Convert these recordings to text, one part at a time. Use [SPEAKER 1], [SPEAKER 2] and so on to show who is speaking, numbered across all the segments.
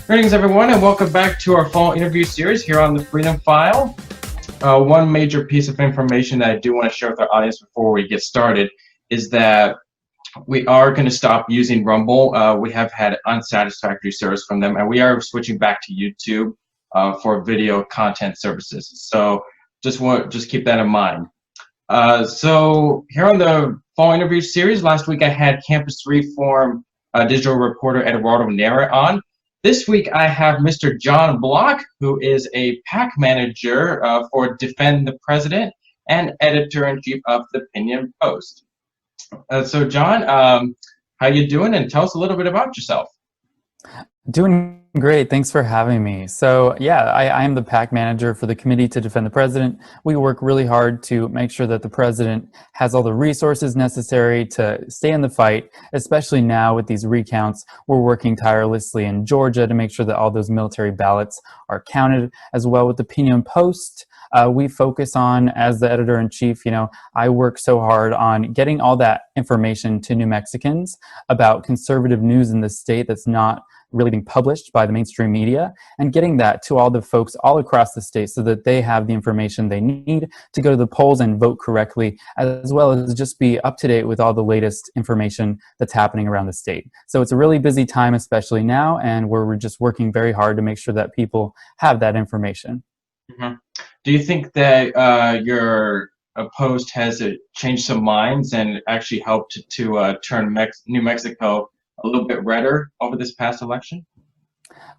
[SPEAKER 1] Greetings, everyone, and welcome back to our fall interview series here on the Freedom File. One major piece of information that I do want to share with our audience before we get started is that we are going to stop using Rumble. We have had unsatisfactory service from them, and we are switching back to YouTube for video content services. So just keep that in mind. So here on the fall interview series, last week I had Campus Reform digital reporter Eduardo Nera on. This week I have Mr. John Block, who is a Pac Manager for Defend the President and editor-in-chief of the Opinion Post. So John, how you doing? And tell us a little bit about yourself.
[SPEAKER 2] Doing great. Thanks for having me. So yeah, I am the PAC manager for the Committee to Defend the President. We work really hard to make sure that the president has all the resources necessary to stay in the fight, especially now with these recounts. We're working tirelessly in Georgia to make sure that all those military ballots are counted, as well with the Opinion Post. We focus on, as the editor-in-chief, I work so hard on getting all that information to New Mexicans about conservative news in the state that's not really being published by the mainstream media, and getting that to all the folks all across the state so that they have the information they need to go to the polls and vote correctly, as well as just be up to date with all the latest information that's happening around the state. So it's a really busy time, especially now, and we're just working very hard to make sure that people have that information.
[SPEAKER 1] Mm-hmm. Do you think that your post has changed some minds and actually helped to turn New Mexico a little bit redder over this past election?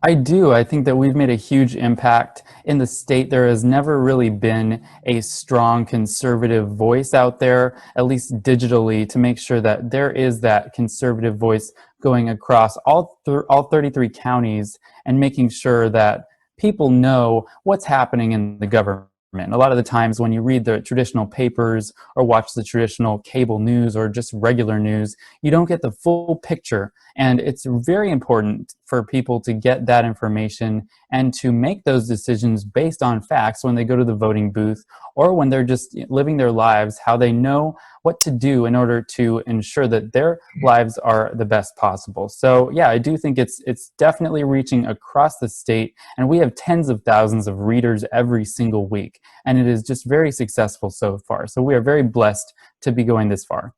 [SPEAKER 2] I do. I think that we've made a huge impact in the state. There has never really been a strong conservative voice out there, at least digitally, to make sure that there is that conservative voice going across all 33 counties and making sure that people know what's happening in the government. A lot of the times when you read the traditional papers or watch the traditional cable news or just regular news, you don't get the full picture. And it's very important for people to get that information and to make those decisions based on facts when they go to the voting booth or when they're just living their lives, how they know what to do in order to ensure that their lives are the best possible. So yeah, I do think it's definitely reaching across the state, and we have tens of thousands of readers every single week, and it is just very successful so far. So we are very blessed to be going this far.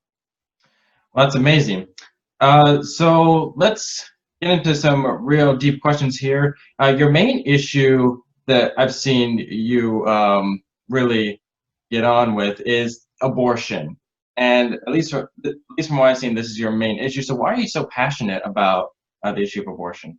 [SPEAKER 1] Well, that's amazing. So let's get into some real deep questions here. Your main issue that I've seen you really get on with is abortion. And at least from what I've seen, this is your main issue. So why are you so passionate about the issue of abortion?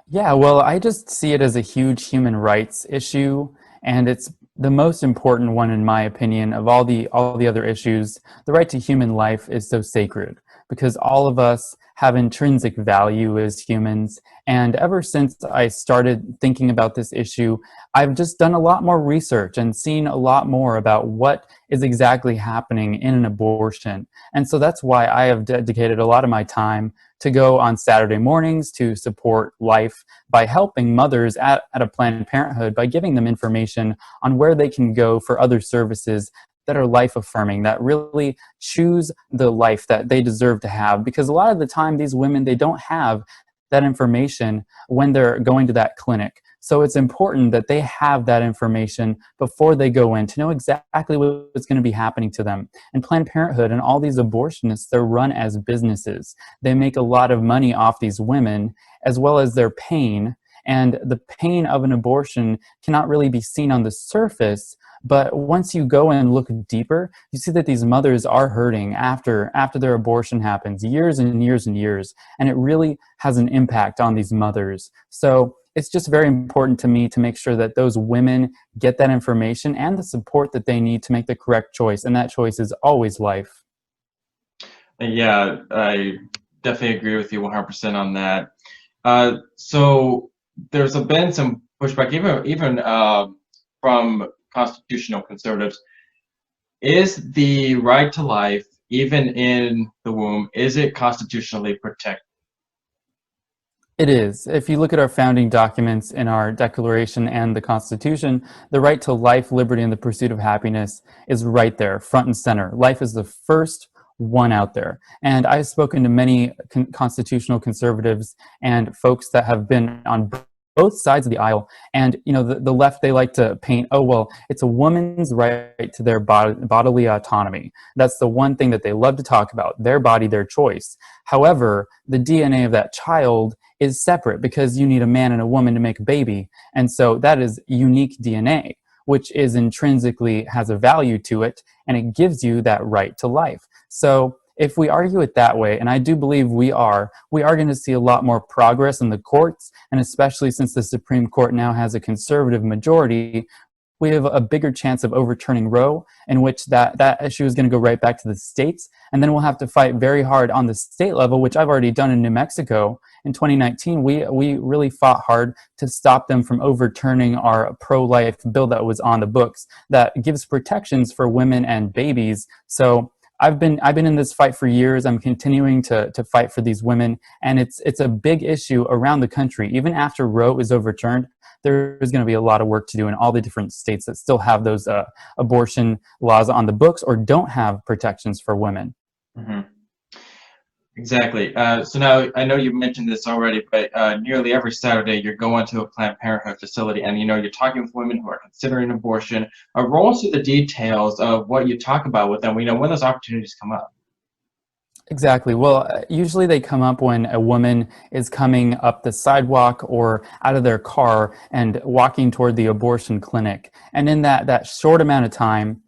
[SPEAKER 2] Yeah, well, I just see it as a huge human rights issue, and it's the most important one, in my opinion, of all the other issues. The right to human life is so sacred because all of us have intrinsic value as humans. And ever since I started thinking about this issue, I've just done a lot more research and seen a lot more about what is exactly happening in an abortion. And so that's why I have dedicated a lot of my time to go on Saturday mornings to support life by helping mothers at a Planned Parenthood by giving them information on where they can go for other services that are life-affirming, that really choose the life that they deserve to have. Because a lot of the time, these women, they don't have that information when they're going to that clinic. So it's important that they have that information before they go in to know exactly what's going to be happening to them. And Planned Parenthood and all these abortionists, they're run as businesses. They make a lot of money off these women, as well as their pain. And the pain of an abortion cannot really be seen on the surface. But once you go and look deeper, you see that these mothers are hurting after their abortion happens, years and years and years. And it really has an impact on these mothers. So it's just very important to me to make sure that those women get that information and the support that they need to make the correct choice. And that choice is always life.
[SPEAKER 1] Yeah, I definitely agree with you 100% on that. So there's been some pushback, even from constitutional conservatives. Is the right to life, even in the womb, is it constitutionally protected?
[SPEAKER 2] It is. If you look at our founding documents in our Declaration and the Constitution, the right to life, liberty, and the pursuit of happiness is right there, front and center. Life is the first one out there. And I've spoken to many constitutional conservatives and folks that have been on both sides of the aisle. And, you know, the left, they like to paint, oh, well, it's a woman's right to their bodily autonomy. That's the one thing that they love to talk about, their body, their choice. However, the DNA of that child is separate because you need a man and a woman to make a baby. And so that is unique DNA, which is intrinsically has a value to it, and it gives you that right to life. So if we argue it that way, and I do believe we are going to see a lot more progress in the courts, and especially since the Supreme Court now has a conservative majority, we have a bigger chance of overturning Roe, in which that issue is going to go right back to the states. And then we'll have to fight very hard on the state level, which I've already done in New Mexico. In 2019, we really fought hard to stop them from overturning our pro-life bill that was on the books that gives protections for women and babies. So I've been in this fight for years. I'm continuing to fight for these women, and it's a big issue around the country. Even after Roe is overturned, there's going to be a lot of work to do in all the different states that still have those abortion laws on the books or don't have protections for women.
[SPEAKER 1] Mm-hmm. Exactly. So now I know you mentioned this already, but nearly every Saturday you're going to a Planned Parenthood facility, and you're talking with women who are considering abortion. Roll us through the details of what you talk about with them. We know when those opportunities come up.
[SPEAKER 2] Exactly. Well, usually they come up when a woman is coming up the sidewalk or out of their car and walking toward the abortion clinic. And in that short amount of time,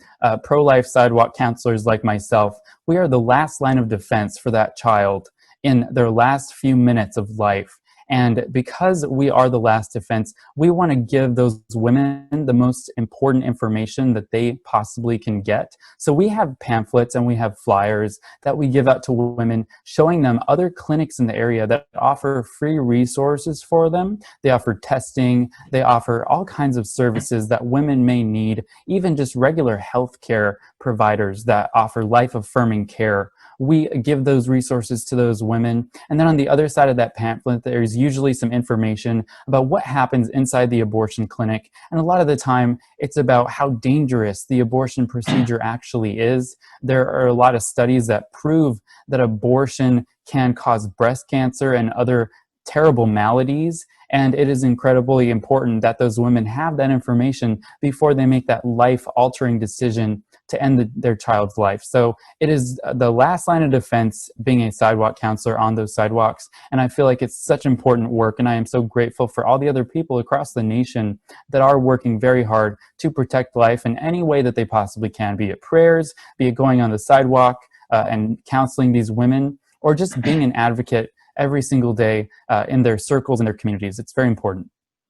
[SPEAKER 2] pro-life sidewalk counselors like myself, we are the last line of defense for that child in their last few minutes of life. And because we are the last defense, we want to give those women the most important information that they possibly can get. So we have pamphlets and we have flyers that we give out to women, showing them other clinics in the area that offer free resources for them. They offer testing. They offer all kinds of services that women may need, even just regular healthcare providers that offer life-affirming care. We give those resources to those women. And then on the other side of that pamphlet, there's usually some information about what happens inside the abortion clinic. And a lot of the time, it's about how dangerous the abortion procedure actually is. There are a lot of studies that prove that abortion can cause breast cancer and other terrible maladies. And it is incredibly important that those women have that information before they make that life-altering decision to end their child's life. So it is the last line of defense being a sidewalk counselor on those sidewalks. And I feel like it's such important work. And I am so grateful for all the other people across the nation that are working very hard to protect life in any way that they possibly can, be it prayers, be it going on the sidewalk and counseling these women, or just being an advocate every single day in their circles and their communities. It's very important.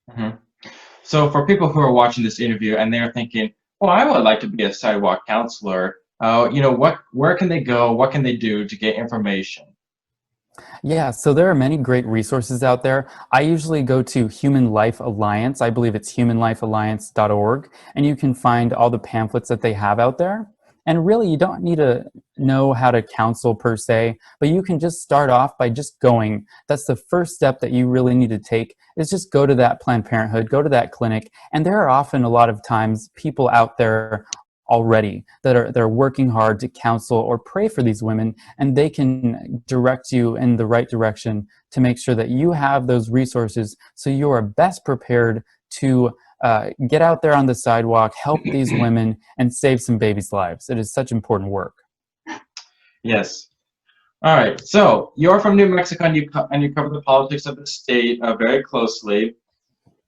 [SPEAKER 1] Mm-hmm. So for people who are watching this interview and they're thinking, well, I would like to be a sidewalk counselor, where can they go? What can they do to get information?
[SPEAKER 2] Yeah, so there are many great resources out there. I usually go to Human Life Alliance. I believe it's humanlifealliance.org, and you can find all the pamphlets that they have out there. And really, you don't need to know how to counsel per se, but you can just start off by just going. That's the first step that you really need to take, is just go to that Planned Parenthood, go to that clinic. And there are often a lot of times people out there already that are working hard to counsel or pray for these women, and they can direct you in the right direction to make sure that you have those resources so you are best prepared to get out there on the sidewalk, help these women, and save some babies' lives. It is such important work.
[SPEAKER 1] Yes. All right. So you're from New Mexico, and you cover the politics of the state very closely.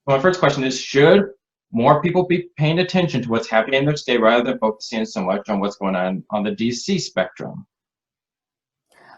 [SPEAKER 1] My first question is: should more people be paying attention to what's happening in their state rather than focusing so much on what's going on the DC spectrum?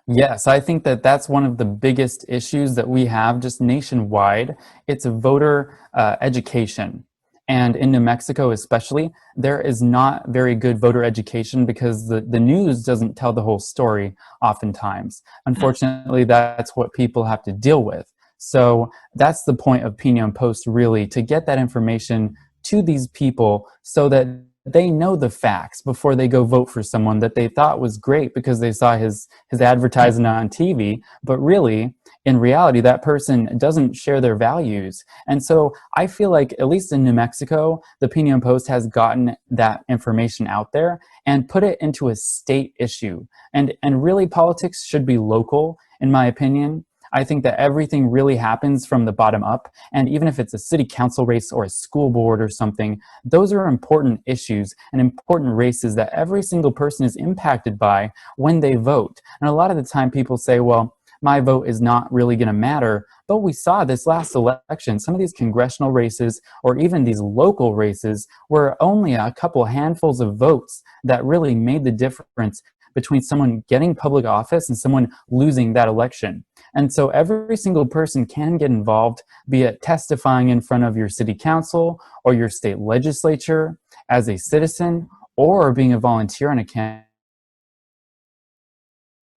[SPEAKER 2] Yes, I think that that's one of the biggest issues that we have just nationwide. It's voter education. And in New Mexico especially, there is not very good voter education because the news doesn't tell the whole story oftentimes. Unfortunately, that's what people have to deal with. So that's the point of Pinion Post, really, to get that information to these people so that they know the facts before they go vote for someone that they thought was great because they saw his advertisement on TV, but really, in reality, that person doesn't share their values. And so I feel like, at least in New Mexico, the Opinion Post has gotten that information out there and put it into a state issue. And really, politics should be local, in my opinion. I think that everything really happens from the bottom up. And even if it's a city council race or a school board or something, those are important issues and important races that every single person is impacted by when they vote. And a lot of the time people say, well, my vote is not really going to matter. But we saw this last election, some of these congressional races or even these local races were only a couple handfuls of votes that really made the difference between someone getting public office and someone losing that election. And so every single person can get involved, be it testifying in front of your city council or your state legislature as a citizen, or being a volunteer on a campaign.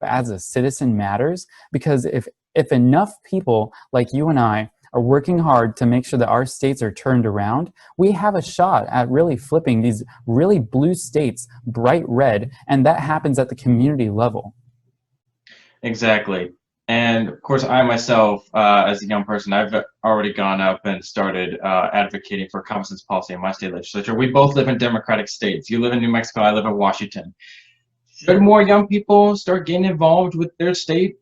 [SPEAKER 2] As a citizen matters, because if enough people like you and I are working hard to make sure that our states are turned around, we have a shot at really flipping these really blue states bright red, and that happens at the community level.
[SPEAKER 1] Exactly. And of course, I myself, as a young person, I've already gone up and started advocating for common sense policy in my state legislature. We both live in Democratic states. You live in New Mexico, I live in Washington. Should more young people start getting involved with their state?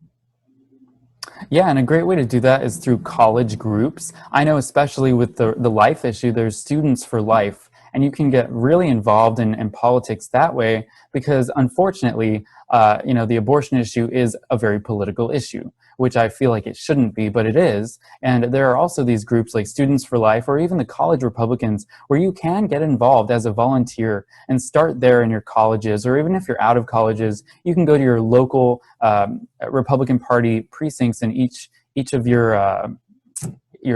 [SPEAKER 2] Yeah, and a great way to do that is through college groups. I know, especially with the life issue, there's Students for Life, and you can get really involved in politics that way because, unfortunately, the abortion issue is a very political issue, which I feel like it shouldn't be, but it is. And there are also these groups like Students for Life or even the College Republicans where you can get involved as a volunteer and start there in your colleges, or even if you're out of colleges, you can go to your local Republican Party precincts in each of your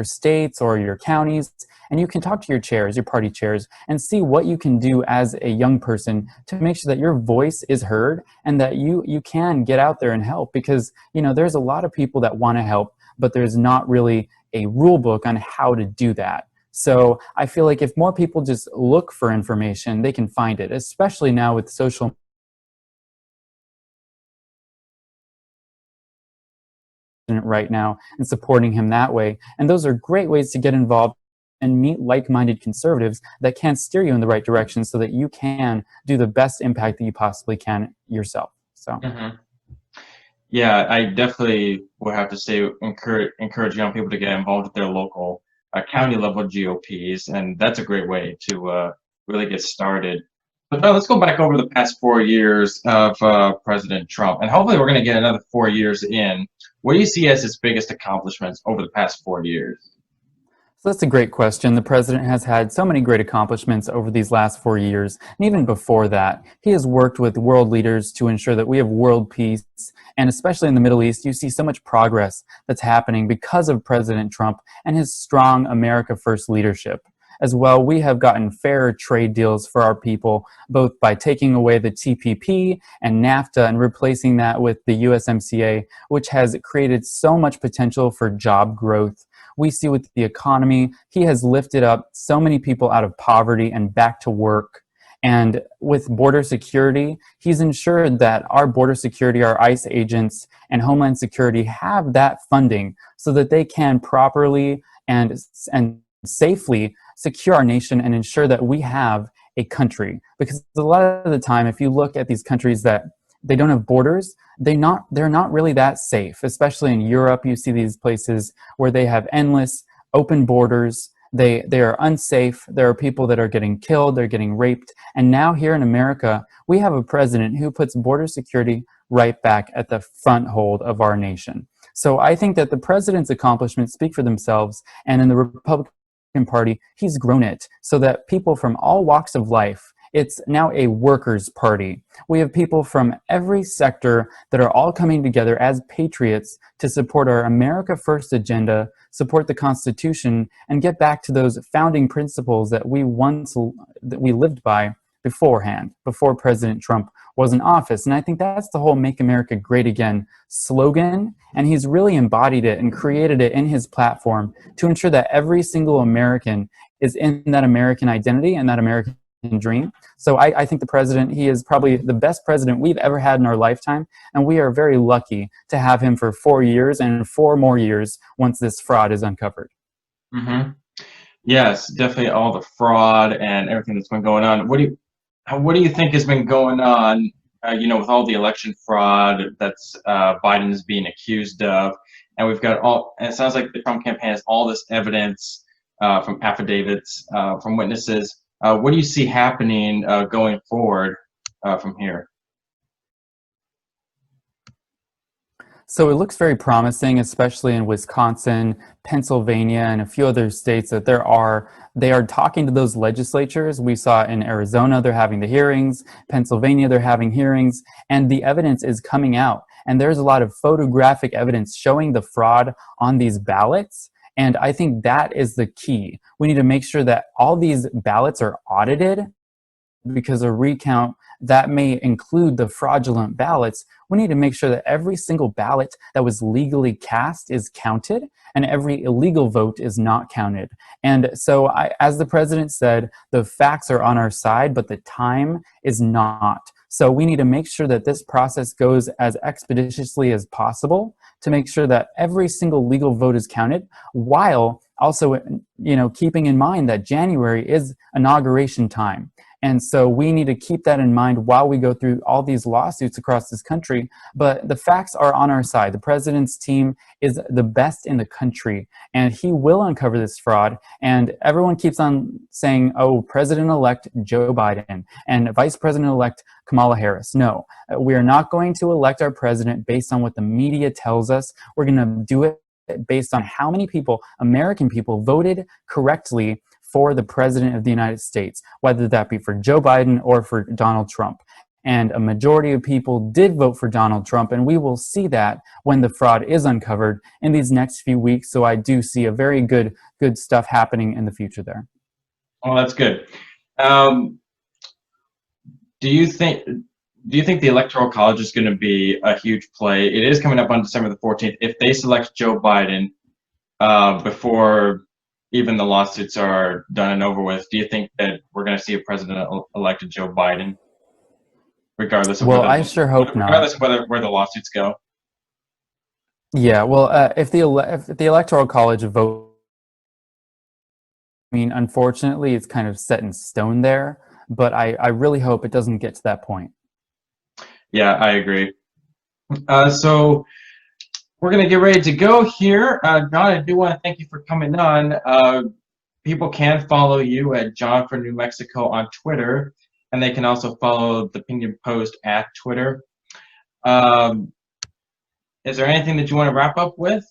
[SPEAKER 2] states or your counties, and you can talk to your chairs, your party chairs, and see what you can do as a young person to make sure that your voice is heard and that you can get out there and help, because there's a lot of people that want to help, but there's not really a rule book on how to do that. So I feel like if more people just look for information, they can find it, especially now with social right now and supporting him that way. And those are great ways to get involved and meet like-minded conservatives that can steer you in the right direction so that you can do the best impact that you possibly can yourself. So.
[SPEAKER 1] Mm-hmm. Yeah, I definitely would have to say encourage young people to get involved with their local county level GOPs, and that's a great way to really get started. But now let's go back over the past 4 years of President Trump, and hopefully we're going to get another 4 years in. What do you see as his biggest accomplishments over the past 4 years?
[SPEAKER 2] So that's a great question. The president has had so many great accomplishments over these last 4 years, and even before that. He has worked with world leaders to ensure that we have world peace, and especially in the Middle East, you see so much progress that's happening because of President Trump and his strong America First leadership. As well, we have gotten fairer trade deals for our people, both by taking away the TPP and NAFTA and replacing that with the USMCA, which has created so much potential for job growth. We see with the economy, he has lifted up so many people out of poverty and back to work. And with border security, he's ensured that our border security, our ICE agents and Homeland Security have that funding so that they can properly and safely secure our nation and ensure that we have a country. Because a lot of the time, if you look at these countries that they don't have borders, they're not really that safe. Especially in Europe, you see these places where they have endless open borders. They are unsafe. There are people that are getting killed, they're getting raped. And now here in America, we have a president who puts border security right back at the front hold of our nation. So I think that the president's accomplishments speak for themselves, and in the Republican Party, he's grown it so that people from all walks of life, it's now a workers' party. We have people from every sector that are all coming together as patriots to support our America First agenda, support the Constitution, and get back to those founding principles that we lived by beforehand, before President Trump was in office. And I think that's the whole Make America Great Again slogan. And he's really embodied it and created it in his platform to ensure that every single American is in that American identity and that American dream. So I think the president, he is probably the best president we've ever had in our lifetime, and we are very lucky to have him for 4 years and 4 more years once this fraud is uncovered.
[SPEAKER 1] Mm-hmm. Yes, definitely all the fraud and everything that's been going on. What do you think has been going on, with all the election fraud that's Biden is being accused of, and and it sounds like the Trump campaign has all this evidence from affidavits, from witnesses. What do you see happening going forward from here?
[SPEAKER 2] So it looks very promising, especially in Wisconsin, Pennsylvania, and a few other states that they are talking to those legislatures. We saw in Arizona, they're having the hearings, Pennsylvania, they're having hearings, and the evidence is coming out. And there's a lot of photographic evidence showing the fraud on these ballots. And I think that is the key. We need to make sure that all these ballots are audited, because a recount that may include the fraudulent ballots. We need to make sure that every single ballot that was legally cast is counted and every illegal vote is not counted. And so, as the president said, the facts are on our side, but the time is not. So we need to make sure that this process goes as expeditiously as possible to make sure that every single legal vote is counted, while also, keeping in mind that January is inauguration time. And so we need to keep that in mind while we go through all these lawsuits across this country. But the facts are on our side. The president's team is the best in the country, and he will uncover this fraud. And everyone keeps on saying, oh, President-elect Joe Biden and Vice President-elect Kamala Harris. No, we are not going to elect our president based on what the media tells us. We're going to do it based on how many people, American people, voted correctly for the president of the United States, whether that be for Joe Biden or for Donald Trump. And a majority of people did vote for Donald Trump, and we will see that when the fraud is uncovered in these next few weeks. So I do see a very good stuff happening in the future there.
[SPEAKER 1] Oh, that's good. Do you think the Electoral College is going to be a huge play? It is coming up on December the 14th. If they select Joe Biden before even the lawsuits are done and over with, do you think that we're going to see a president-elected Joe Biden, regardless of
[SPEAKER 2] I sure hope not.
[SPEAKER 1] Regardless of where the lawsuits go?
[SPEAKER 2] Yeah, well, if the Electoral College vote, I mean, unfortunately, it's kind of set in stone there, but I really hope it doesn't get to that point.
[SPEAKER 1] Yeah, I agree. So we're going to get ready to go here. John, I do want to thank you for coming on. People can follow you at John for New Mexico on Twitter, and they can also follow the Opinion Post at Twitter. Is there anything that you want to wrap up with?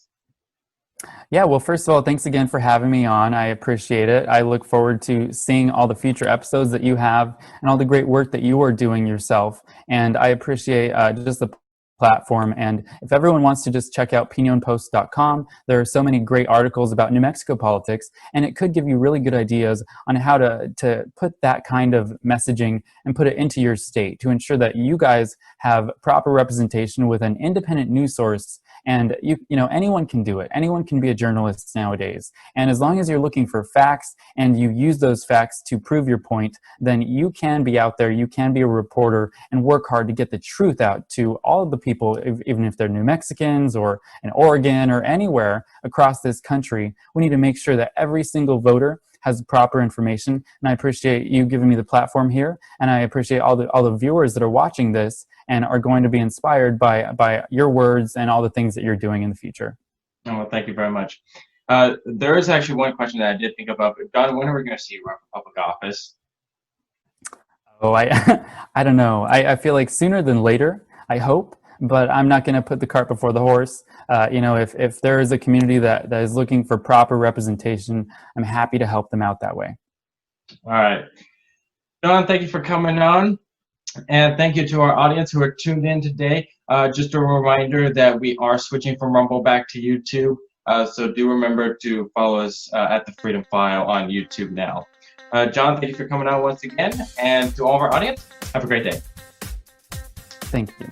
[SPEAKER 2] Yeah, well, first of all, thanks again for having me on. I appreciate it. I look forward to seeing all the future episodes that you have and all the great work that you are doing yourself. And I appreciate just the platform. And if everyone wants to just check out opinionpost.com, there are so many great articles about New Mexico politics, and it could give you really good ideas on how to put that kind of messaging and put it into your state to ensure that you guys have proper representation with an independent news source. And anyone can do it. Anyone can be a journalist nowadays. And as long as you're looking for facts and you use those facts to prove your point, then you can be out there, you can be a reporter and work hard to get the truth out to all of the people, even if they're New Mexicans or in Oregon or anywhere across this country. We need to make sure that every single voter has proper information. And I appreciate you giving me the platform here. And I appreciate all the viewers that are watching this and are going to be inspired by your words and all the things that you're doing in the future.
[SPEAKER 1] Oh, well, thank you very much. There is actually one question that I did think about. Don, when are we going to see you run for public office?
[SPEAKER 2] Oh, I don't know. I feel like sooner than later, I hope. But I'm not going to put the cart before the horse. If there is a community that is looking for proper representation, I'm happy to help them out that way.
[SPEAKER 1] All right. Don, thank you for coming on. And thank you to our audience who are tuned in today. Just a reminder that we are switching from Rumble back to YouTube. So do remember to follow us at The Freedom File on YouTube now. John, thank you for coming on once again. And to all of our audience, have a great day.
[SPEAKER 2] Thank you.